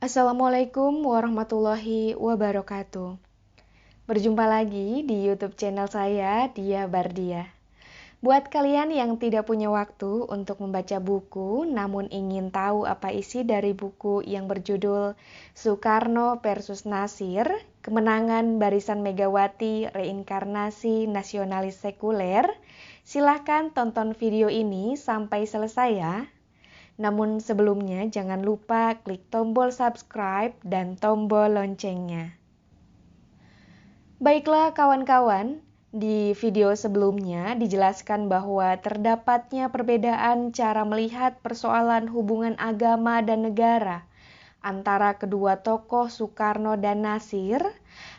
Assalamualaikum warahmatullahi wabarakatuh. Berjumpa lagi di YouTube channel saya, Dia Bardia. Buat kalian yang tidak punya waktu untuk membaca buku, namun ingin tahu apa isi dari buku yang berjudul Soekarno versus Nasir, Kemenangan Barisan Megawati, Reinkarnasi Nasionalis Sekuler, silahkan tonton video ini sampai selesai ya. Namun sebelumnya jangan lupa klik tombol subscribe dan tombol loncengnya. Baiklah kawan-kawan, di video sebelumnya dijelaskan bahwa terdapatnya perbedaan cara melihat persoalan hubungan agama dan negara antara kedua tokoh Soekarno dan Nasir.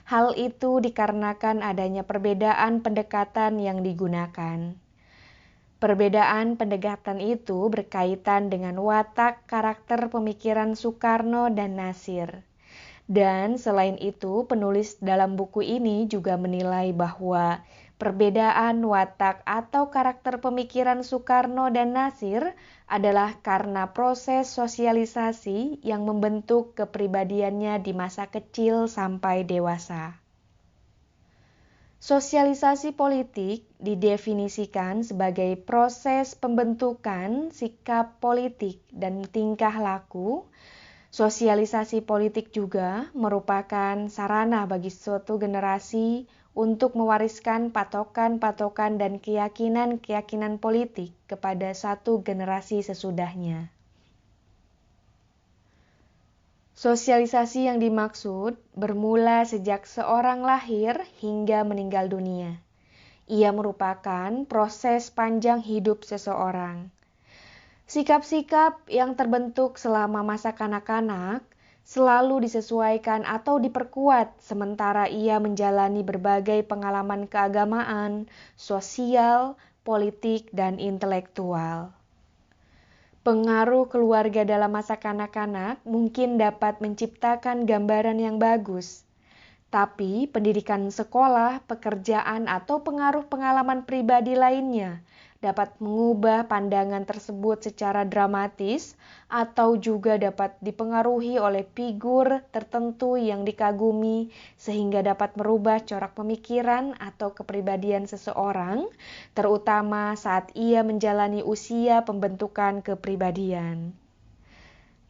Hal itu dikarenakan adanya perbedaan pendekatan yang digunakan. Perbedaan pendekatan itu berkaitan dengan watak karakter pemikiran Soekarno dan Nasir. Dan selain itu, penulis dalam buku ini juga menilai bahwa perbedaan watak atau karakter pemikiran Soekarno dan Nasir adalah karena proses sosialisasi yang membentuk kepribadiannya di masa kecil sampai dewasa. Sosialisasi politik didefinisikan sebagai proses pembentukan sikap politik dan tingkah laku. Sosialisasi politik juga merupakan sarana bagi suatu generasi untuk mewariskan patokan-patokan dan keyakinan-keyakinan politik kepada satu generasi sesudahnya. Sosialisasi yang dimaksud bermula sejak seorang lahir hingga meninggal dunia. Ia merupakan proses panjang hidup seseorang. Sikap-sikap yang terbentuk selama masa kanak-kanak selalu disesuaikan atau diperkuat sementara ia menjalani berbagai pengalaman keagamaan, sosial, politik, dan intelektual. Pengaruh keluarga dalam masa kanak-kanak mungkin dapat menciptakan gambaran yang bagus. Tapi pendidikan sekolah, pekerjaan, atau pengaruh pengalaman pribadi lainnya dapat mengubah pandangan tersebut secara dramatis atau juga dapat dipengaruhi oleh figur tertentu yang dikagumi sehingga dapat merubah corak pemikiran atau kepribadian seseorang, terutama saat ia menjalani usia pembentukan kepribadian.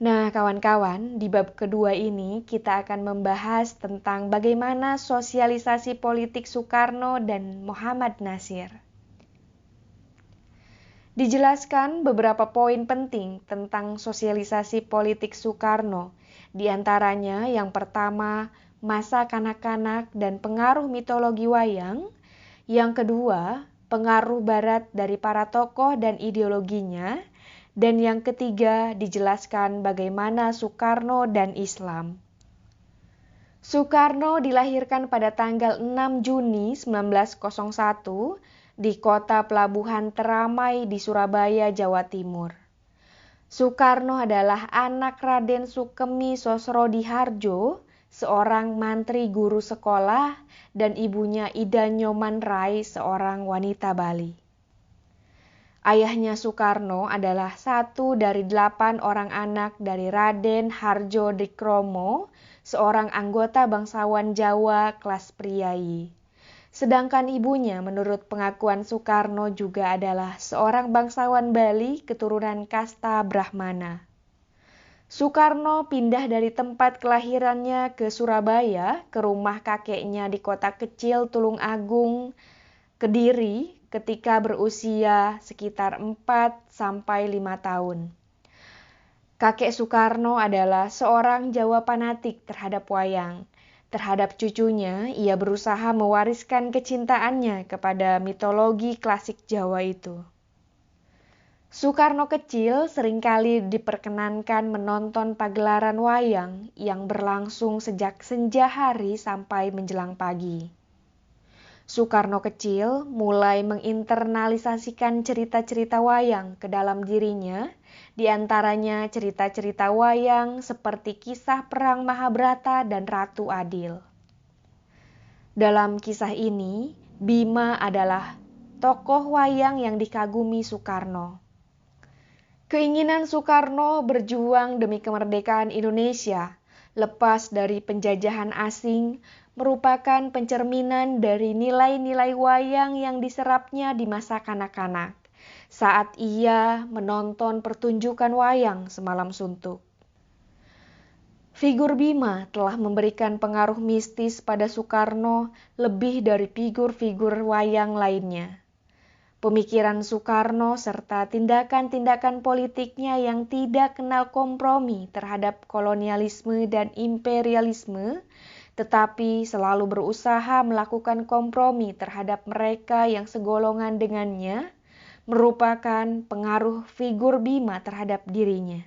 Nah, kawan-kawan, di bab kedua ini kita akan membahas tentang bagaimana sosialisasi politik Soekarno dan Muhammad Nasir. Dijelaskan beberapa poin penting tentang sosialisasi politik Soekarno, di antaranya yang pertama, masa kanak-kanak dan pengaruh mitologi wayang, yang kedua, pengaruh barat dari para tokoh dan ideologinya, dan yang ketiga dijelaskan bagaimana Soekarno dan Islam. Soekarno dilahirkan pada tanggal 6 Juni 1901 di kota pelabuhan teramai di Surabaya, Jawa Timur. Soekarno adalah anak Raden Sukemi Sosrodihardjo, seorang mantri guru sekolah, dan ibunya Ida Nyoman Rai, seorang wanita Bali. Ayahnya Soekarno adalah satu dari 8 orang anak dari Raden Hardjodikromo, seorang anggota bangsawan Jawa kelas priayi. Sedangkan ibunya menurut pengakuan Soekarno juga adalah seorang bangsawan Bali keturunan kasta Brahmana. Soekarno pindah dari tempat kelahirannya ke Surabaya ke rumah kakeknya di kota kecil Tulung Agung, Kediri ketika berusia sekitar 4-5 tahun. Kakek Soekarno adalah seorang Jawa fanatik terhadap wayang. Terhadap cucunya, ia berusaha mewariskan kecintaannya kepada mitologi klasik Jawa itu. Soekarno kecil seringkali diperkenankan menonton pagelaran wayang yang berlangsung sejak senja hari sampai menjelang pagi. Soekarno kecil mulai menginternalisasikan cerita-cerita wayang ke dalam dirinya, di antaranya cerita-cerita wayang seperti kisah perang Mahabharata dan Ratu Adil. Dalam kisah ini, Bima adalah tokoh wayang yang dikagumi Soekarno. Keinginan Soekarno berjuang demi kemerdekaan Indonesia lepas dari penjajahan asing, merupakan pencerminan dari nilai-nilai wayang yang diserapnya di masa kanak-kanak, saat ia menonton pertunjukan wayang semalam suntuk. Figur Bima telah memberikan pengaruh mistis pada Soekarno lebih dari figur-figur wayang lainnya. Pemikiran Soekarno serta tindakan-tindakan politiknya yang tidak kenal kompromi terhadap kolonialisme dan imperialisme, tetapi selalu berusaha melakukan kompromi terhadap mereka yang segolongan dengannya, merupakan pengaruh figur Bima terhadap dirinya.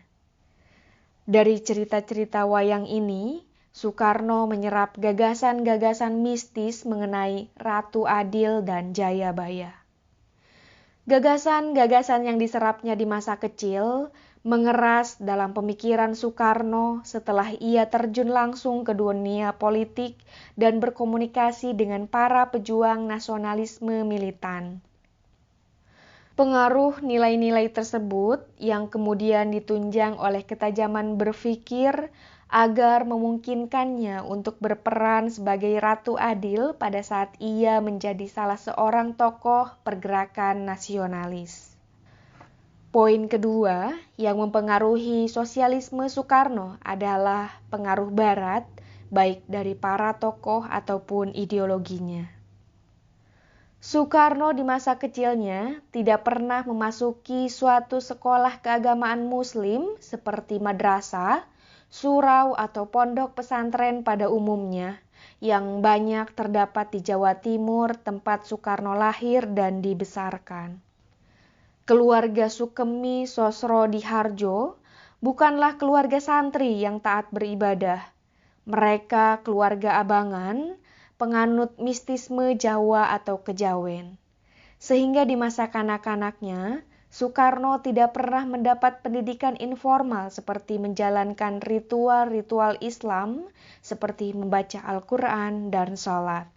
Dari cerita-cerita wayang ini, Soekarno menyerap gagasan-gagasan mistis mengenai Ratu Adil dan Jayabaya. Gagasan-gagasan yang diserapnya di masa kecil mengeras dalam pemikiran Soekarno setelah ia terjun langsung ke dunia politik dan berkomunikasi dengan para pejuang nasionalisme militan. Pengaruh nilai-nilai tersebut yang kemudian ditunjang oleh ketajaman berpikir agar memungkinkannya untuk berperan sebagai Ratu Adil pada saat ia menjadi salah seorang tokoh pergerakan nasionalis. Poin kedua yang mempengaruhi sosialisme Soekarno adalah pengaruh Barat, baik dari para tokoh ataupun ideologinya. Soekarno di masa kecilnya tidak pernah memasuki suatu sekolah keagamaan Muslim seperti madrasah, surau atau pondok pesantren pada umumnya yang banyak terdapat di Jawa Timur tempat Soekarno lahir dan dibesarkan. Keluarga Sukemi Sosrodiharjo bukanlah keluarga santri yang taat beribadah. Mereka keluarga abangan, penganut mistisme Jawa atau kejawen. Sehingga di masa kanak-kanaknya, Soekarno tidak pernah mendapat pendidikan informal seperti menjalankan ritual-ritual Islam seperti membaca Al-Quran dan sholat.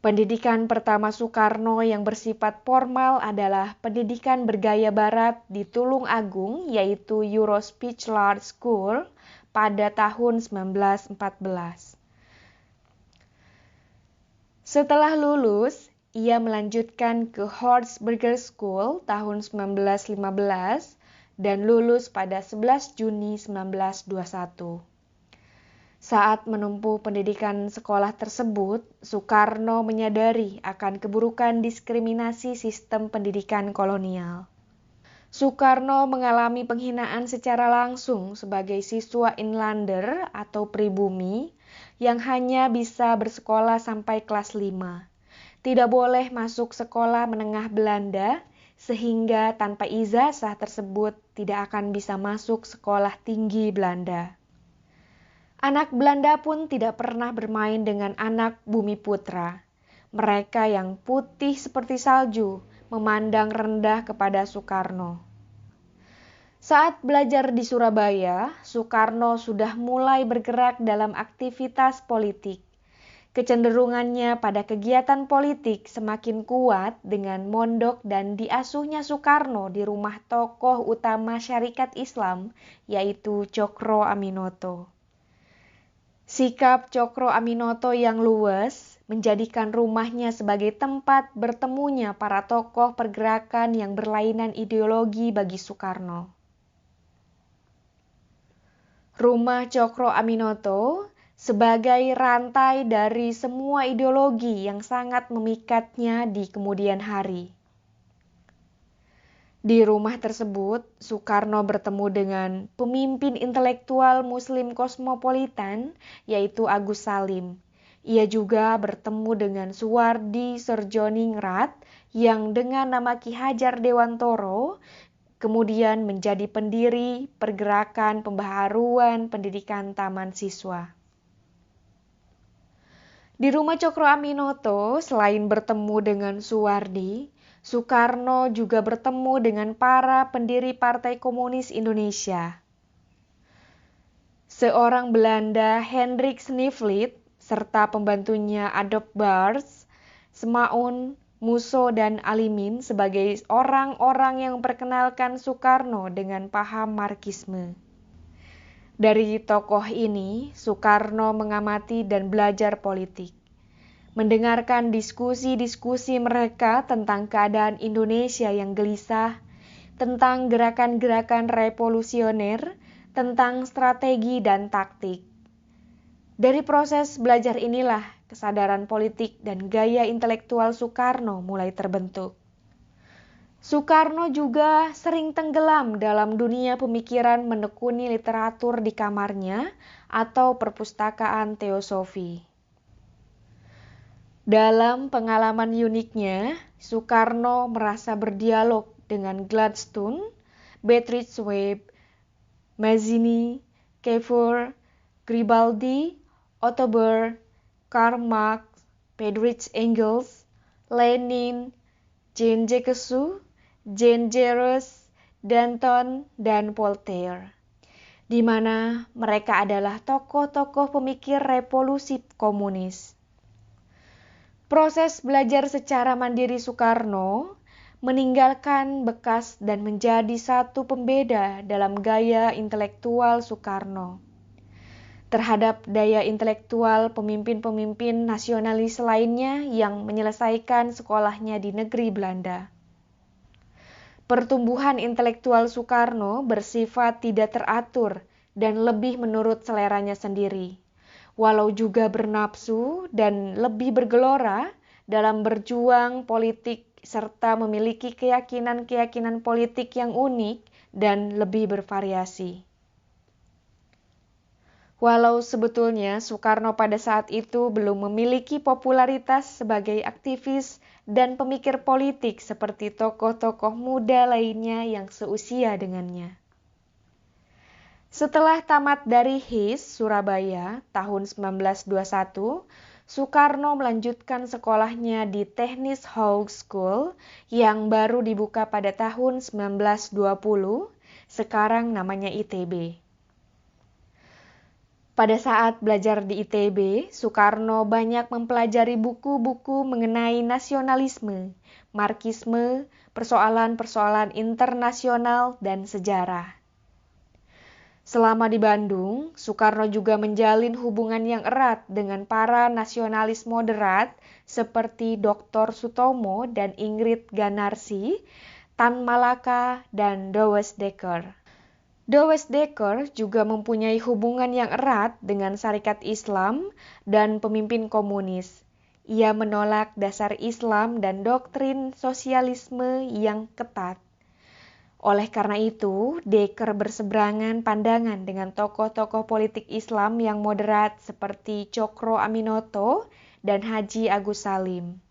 Pendidikan pertama Soekarno yang bersifat formal adalah pendidikan bergaya barat di Tulung Agung yaitu Euro Speech Large School pada tahun 1914. Setelah lulus, ia melanjutkan ke Horst-Berger School tahun 1915 dan lulus pada 11 Juni 1921. Saat menempuh pendidikan sekolah tersebut, Soekarno menyadari akan keburukan diskriminasi sistem pendidikan kolonial. Soekarno mengalami penghinaan secara langsung sebagai siswa inlander atau pribumi yang hanya bisa bersekolah sampai kelas 5. Tidak boleh masuk sekolah menengah Belanda, sehingga tanpa ijazah tersebut tidak akan bisa masuk sekolah tinggi Belanda. Anak Belanda pun tidak pernah bermain dengan anak bumi putra. Mereka yang putih seperti salju memandang rendah kepada Soekarno. Saat belajar di Surabaya, Soekarno sudah mulai bergerak dalam aktivitas politik. Kecenderungannya pada kegiatan politik semakin kuat dengan mondok dan diasuhnya Soekarno di rumah tokoh utama Syarikat Islam, yaitu Cokro Aminoto. Sikap Cokro Aminoto yang luwes menjadikan rumahnya sebagai tempat bertemunya para tokoh pergerakan yang berlainan ideologi bagi Soekarno. Rumah Cokro Aminoto sebagai rantai dari semua ideologi yang sangat memikatnya di kemudian hari. Di rumah tersebut, Soekarno bertemu dengan pemimpin intelektual Muslim kosmopolitan, yaitu Agus Salim. Ia juga bertemu dengan Suwardi Serdjoningrat yang dengan nama Ki Hajar Dewantoro kemudian menjadi pendiri pergerakan pembaharuan pendidikan taman siswa. Di rumah Cokro Aminoto, selain bertemu dengan Suwardi, Soekarno juga bertemu dengan para pendiri Partai Komunis Indonesia. Seorang Belanda, Hendrik Snively, serta pembantunya Adolf Bars, Semaun, Musso, dan Alimin sebagai orang-orang yang memperkenalkan Soekarno dengan paham Marxisme. Dari tokoh ini, Soekarno mengamati dan belajar politik. Mendengarkan diskusi-diskusi mereka tentang keadaan Indonesia yang gelisah, tentang gerakan-gerakan revolusioner, tentang strategi dan taktik. Dari proses belajar inilah kesadaran politik dan gaya intelektual Soekarno mulai terbentuk. Soekarno juga sering tenggelam dalam dunia pemikiran menekuni literatur di kamarnya atau perpustakaan teosofi. Dalam pengalaman uniknya, Soekarno merasa berdialog dengan Gladstone, Beatrix Webb, Mazzini, Cavour, Garibaldi, Otto Burr, Karl Marx, Friedrich Engels, Lenin, Jean-Jacques Rousseau, Jean Jaurès, Danton, dan Voltaire, di mana mereka adalah tokoh-tokoh pemikir revolusi komunis. Proses belajar secara mandiri Soekarno meninggalkan bekas dan menjadi satu pembeda dalam gaya intelektual Soekarno terhadap daya intelektual pemimpin-pemimpin nasionalis lainnya yang menyelesaikan sekolahnya di negeri Belanda. Pertumbuhan intelektual Soekarno bersifat tidak teratur dan lebih menurut seleranya sendiri, walau juga bernafsu dan lebih bergelora dalam berjuang politik serta memiliki keyakinan-keyakinan politik yang unik dan lebih bervariasi. Walau sebetulnya Soekarno pada saat itu belum memiliki popularitas sebagai aktivis dan pemikir politik seperti tokoh-tokoh muda lainnya yang seusia dengannya. Setelah tamat dari HIS Surabaya tahun 1921, Soekarno melanjutkan sekolahnya di Technisch Hogeschool yang baru dibuka pada tahun 1920, sekarang namanya ITB. Pada saat belajar di ITB, Soekarno banyak mempelajari buku-buku mengenai nasionalisme, marxisme, persoalan-persoalan internasional, dan sejarah. Selama di Bandung, Soekarno juga menjalin hubungan yang erat dengan para nasionalis moderat seperti Dr. Sutomo dan Ingrid Ganarsi, Tan Malaka, dan Douwe Dekker. Douwe Dekker juga mempunyai hubungan yang erat dengan Sarekat Islam dan pemimpin komunis. Ia menolak dasar Islam dan doktrin sosialisme yang ketat. Oleh karena itu, Dekker berseberangan pandangan dengan tokoh-tokoh politik Islam yang moderat seperti Cokro Aminoto dan Haji Agus Salim.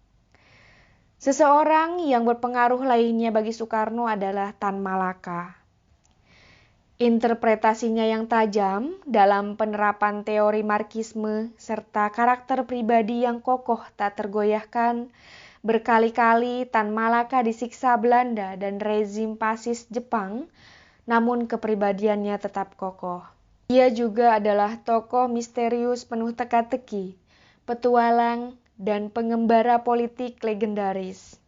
Seseorang yang berpengaruh lainnya bagi Soekarno adalah Tan Malaka. Interpretasinya yang tajam dalam penerapan teori marxisme serta karakter pribadi yang kokoh tak tergoyahkan, berkali-kali Tan Malaka disiksa Belanda dan rezim fasis Jepang, namun kepribadiannya tetap kokoh. Ia juga adalah tokoh misterius penuh teka-teki, petualang, dan pengembara politik legendaris.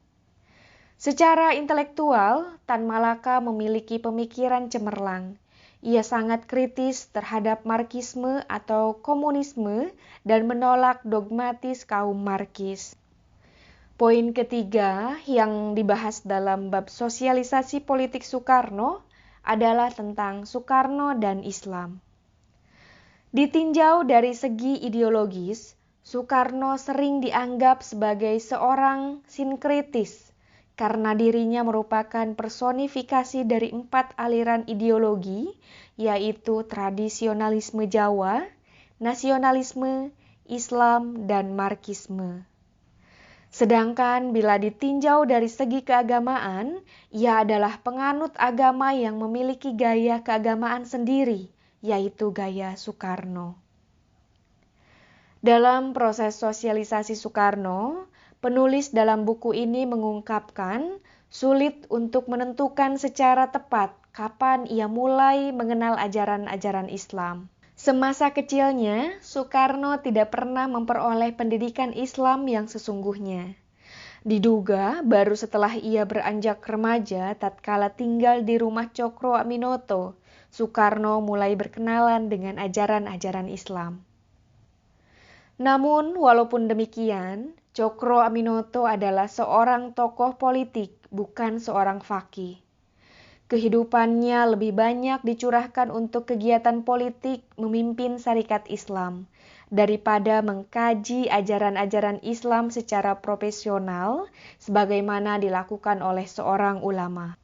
Secara intelektual, Tan Malaka memiliki pemikiran cemerlang. Ia sangat kritis terhadap marxisme atau komunisme dan menolak dogmatis kaum Marxis. Poin ketiga yang dibahas dalam bab sosialisasi politik Soekarno adalah tentang Soekarno dan Islam. Ditinjau dari segi ideologis, Soekarno sering dianggap sebagai seorang sinkretis karena dirinya merupakan personifikasi dari 4 aliran ideologi, yaitu tradisionalisme Jawa, nasionalisme, Islam, dan Marxisme. Sedangkan bila ditinjau dari segi keagamaan, ia adalah penganut agama yang memiliki gaya keagamaan sendiri, yaitu gaya Soekarno. Dalam proses sosialisasi Soekarno, penulis dalam buku ini mengungkapkan sulit untuk menentukan secara tepat kapan ia mulai mengenal ajaran-ajaran Islam. Semasa kecilnya, Soekarno tidak pernah memperoleh pendidikan Islam yang sesungguhnya. Diduga baru setelah ia beranjak remaja tatkala tinggal di rumah Cokro Aminoto, Soekarno mulai berkenalan dengan ajaran-ajaran Islam. Namun, walaupun demikian, Cokro Aminoto adalah seorang tokoh politik, bukan seorang faqih. Kehidupannya lebih banyak dicurahkan untuk kegiatan politik memimpin Syarikat Islam daripada mengkaji ajaran-ajaran Islam secara profesional sebagaimana dilakukan oleh seorang ulama.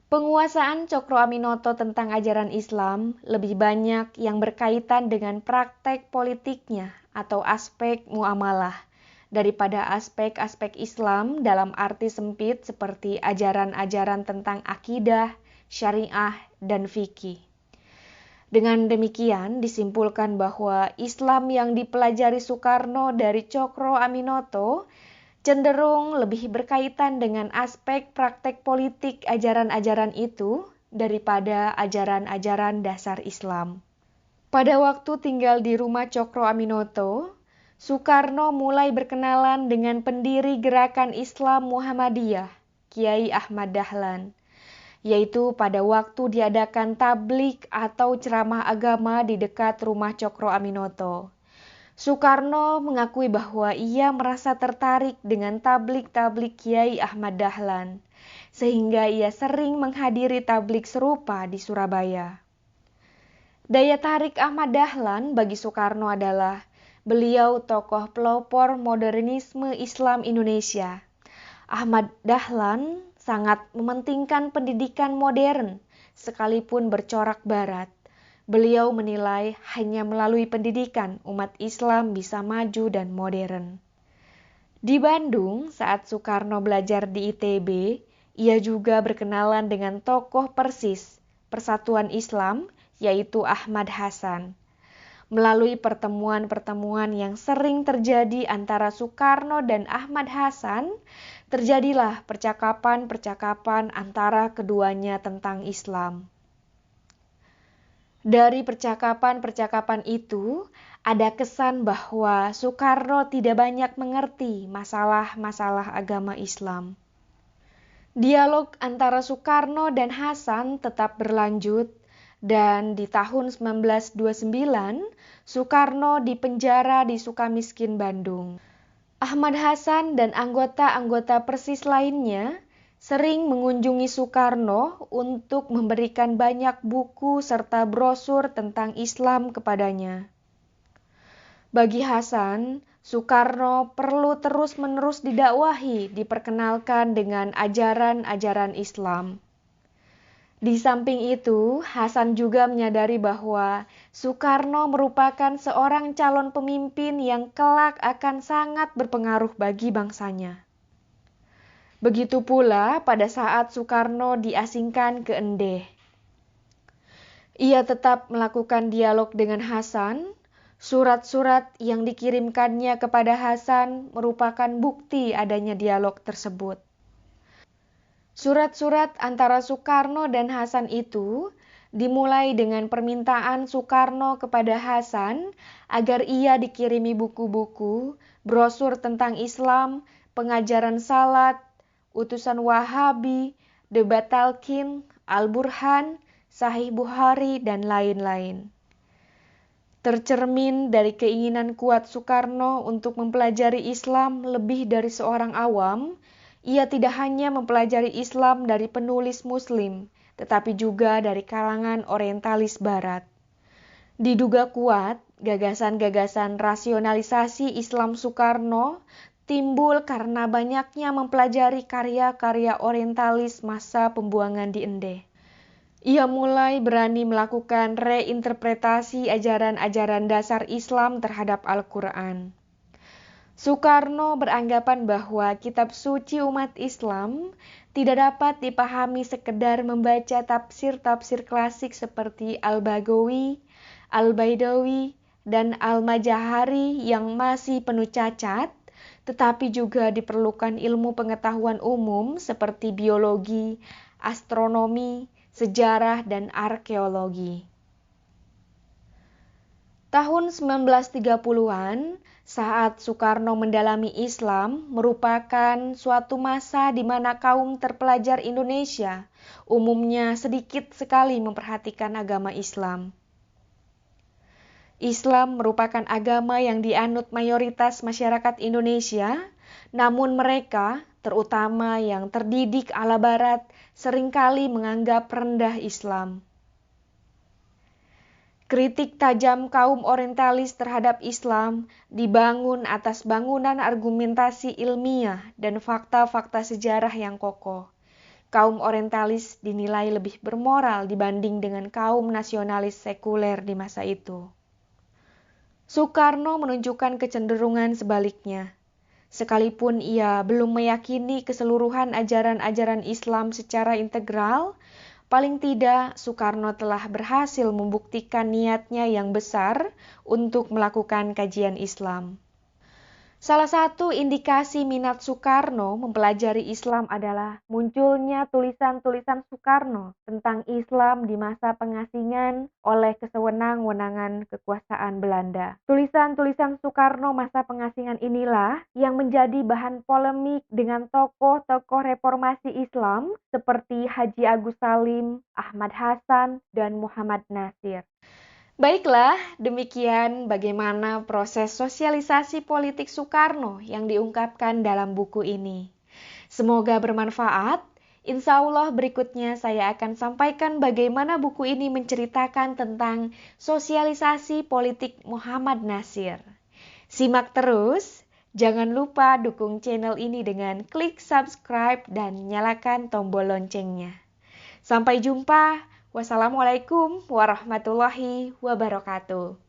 Penguasaan Cokro Aminoto tentang ajaran Islam lebih banyak yang berkaitan dengan praktek politiknya atau aspek muamalah daripada aspek-aspek Islam dalam arti sempit seperti ajaran-ajaran tentang akidah, syariah, dan fikih. Dengan demikian disimpulkan bahwa Islam yang dipelajari Soekarno dari Cokro Aminoto cenderung lebih berkaitan dengan aspek praktek politik ajaran-ajaran itu daripada ajaran-ajaran dasar Islam. Pada waktu tinggal di rumah Cokro Aminoto, Soekarno mulai berkenalan dengan pendiri gerakan Islam Muhammadiyah, Kiai Ahmad Dahlan, yaitu pada waktu diadakan tablik atau ceramah agama di dekat rumah Cokro Aminoto. Soekarno mengakui bahwa ia merasa tertarik dengan tablik-tablik Kiai Ahmad Dahlan, sehingga ia sering menghadiri tablik serupa di Surabaya. Daya tarik Ahmad Dahlan bagi Soekarno adalah beliau tokoh pelopor modernisme Islam Indonesia. Ahmad Dahlan sangat mementingkan pendidikan modern, sekalipun bercorak barat. Beliau menilai hanya melalui pendidikan umat Islam bisa maju dan modern. Di Bandung, saat Soekarno belajar di ITB, ia juga berkenalan dengan tokoh Persis, Persatuan Islam, yaitu Ahmad Hasan. Melalui pertemuan-pertemuan yang sering terjadi antara Soekarno dan Ahmad Hasan, terjadilah percakapan-percakapan antara keduanya tentang Islam. Dari percakapan-percakapan itu, ada kesan bahwa Soekarno tidak banyak mengerti masalah-masalah agama Islam. Dialog antara Soekarno dan Hasan tetap berlanjut, dan di tahun 1929, Soekarno dipenjara di Sukamiskin, Bandung. Ahmad Hasan dan anggota-anggota Persis lainnya sering mengunjungi Soekarno untuk memberikan banyak buku serta brosur tentang Islam kepadanya. Bagi Hasan, Soekarno perlu terus-menerus didakwahi, diperkenalkan dengan ajaran-ajaran Islam. Di samping itu, Hasan juga menyadari bahwa Soekarno merupakan seorang calon pemimpin yang kelak akan sangat berpengaruh bagi bangsanya. Begitu pula pada saat Soekarno diasingkan ke Endeh. Ia tetap melakukan dialog dengan Hasan. Surat-surat yang dikirimkannya kepada Hasan merupakan bukti adanya dialog tersebut. Surat-surat antara Soekarno dan Hasan itu dimulai dengan permintaan Soekarno kepada Hasan agar ia dikirimi buku-buku, brosur tentang Islam, pengajaran salat, utusan Wahabi, debat talqin, Al-Burhan, Sahih Bukhari, dan lain-lain. Tercermin dari keinginan kuat Soekarno untuk mempelajari Islam lebih dari seorang awam, ia tidak hanya mempelajari Islam dari penulis Muslim, tetapi juga dari kalangan orientalis Barat. Diduga kuat, gagasan-gagasan rasionalisasi Islam Soekarno timbul karena banyaknya mempelajari karya-karya orientalis masa pembuangan di Endeh. Ia mulai berani melakukan reinterpretasi ajaran-ajaran dasar Islam terhadap Al-Quran. Soekarno beranggapan bahwa kitab suci umat Islam tidak dapat dipahami sekedar membaca tafsir-tafsir klasik seperti Al-Baghawi, Al-Baidawi, dan Al-Majahari yang masih penuh cacat, tetapi juga diperlukan ilmu pengetahuan umum seperti biologi, astronomi, sejarah, dan arkeologi. Tahun 1930-an, saat Soekarno mendalami Islam, merupakan suatu masa di mana kaum terpelajar Indonesia umumnya sedikit sekali memperhatikan agama Islam. Islam merupakan agama yang dianut mayoritas masyarakat Indonesia, namun mereka, terutama yang terdidik ala Barat, seringkali menganggap rendah Islam. Kritik tajam kaum orientalis terhadap Islam dibangun atas bangunan argumentasi ilmiah dan fakta-fakta sejarah yang kokoh. Kaum orientalis dinilai lebih bermoral dibanding dengan kaum nasionalis sekuler di masa itu. Soekarno menunjukkan kecenderungan sebaliknya. Sekalipun ia belum meyakini keseluruhan ajaran-ajaran Islam secara integral, paling tidak Soekarno telah berhasil membuktikan niatnya yang besar untuk melakukan kajian Islam. Salah satu indikasi minat Soekarno mempelajari Islam adalah munculnya tulisan-tulisan Soekarno tentang Islam di masa pengasingan oleh kesewenang-wenangan kekuasaan Belanda. Tulisan-tulisan Soekarno masa pengasingan inilah yang menjadi bahan polemik dengan tokoh-tokoh reformasi Islam seperti Haji Agus Salim, Ahmad Hasan, dan Muhammad Nasir. Baiklah, demikian bagaimana proses sosialisasi politik Soekarno yang diungkapkan dalam buku ini. Semoga bermanfaat. Insya Allah berikutnya saya akan sampaikan bagaimana buku ini menceritakan tentang sosialisasi politik Muhammad Nasir. Simak terus, jangan lupa dukung channel ini dengan klik subscribe dan nyalakan tombol loncengnya. Sampai jumpa. Wassalamualaikum warahmatullahi wabarakatuh.